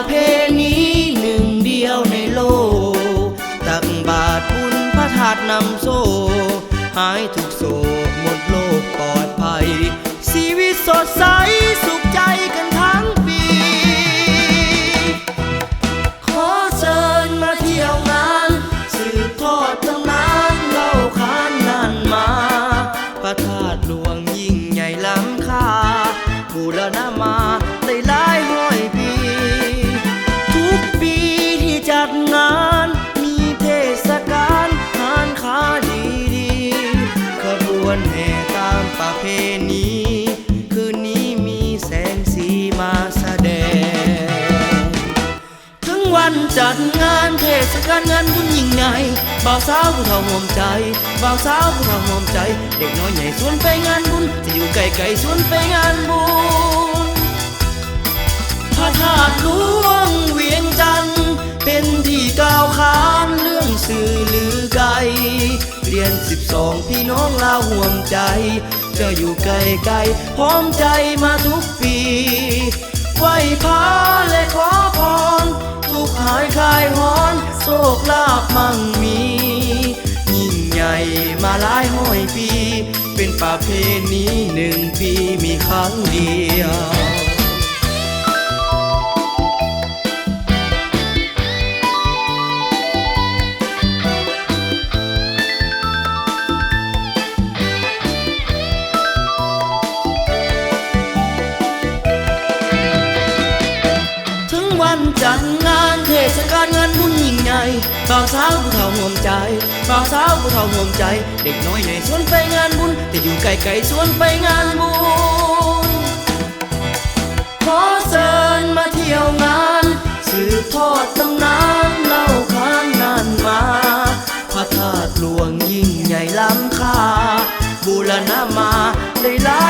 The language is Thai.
ประเพณีหนึ่งเดียวในโลกตักบาตรบุญพระธาตุนำโซ่หายทุกโศกหมดโลกปลอดภัยชีวิตสดใสสุขใจกันทั้งปีขอเชิญมาเที่ยวงานสืบทอดตำนานเล่าขานนานมาพระธาตุหลวงยิ่งใหญ่ล้ำค่าบูรณะมาได้หลายร้อยปีทุกปีที่จัดงานมีเทศกาลงานค้าดีๆขบวนแห่ตามประเพณีคืนนี้มีแสงสีมาแสดงถึงวันจัดงานเทศกาลงานบุญยิ่งใหญ่บ่าวสาวผู้เฒ่าห่วมใจบ่าวสาวผู้เฒ่าห่วมใจเด็กน้อยใหญ่สวนไปงานบุญจะอยู่ไกลๆสวนไปงานบุญพระธาตุหลวงเวียงจันทร์เป็นที่กล่าวขานเรื่องสื่อลือไกลเรียน12พี่น้องลาวห่วมใจจะอยู่ไกลๆพร้อมใจมาทุกปีไหว้พระและขอพรทุกหายคลายฮ้อนโชคลาภมั่งมียิ่งใหญ่มาหลายร้อยปีเป็นประเพณี1 ปีมีครั้งเดียววันจัดงานเทศกาลงานบุญยิ่งใหญ่บ่าวสาวผู้เฒ่าห่วมใจบ่าวสาวผู้เฒ่าห่วมใจเด็กน้อยใหญ่สวนไปงานบุญแต่อยู่ไกลๆสวนไปงานบุญขอเชิญมาเที่ยวงานสืบทอดตำนานเล่าขานนานมาพระธาตุหลวงยิ่งใหญ่ล้ำค่าบูรณะมาได้หลา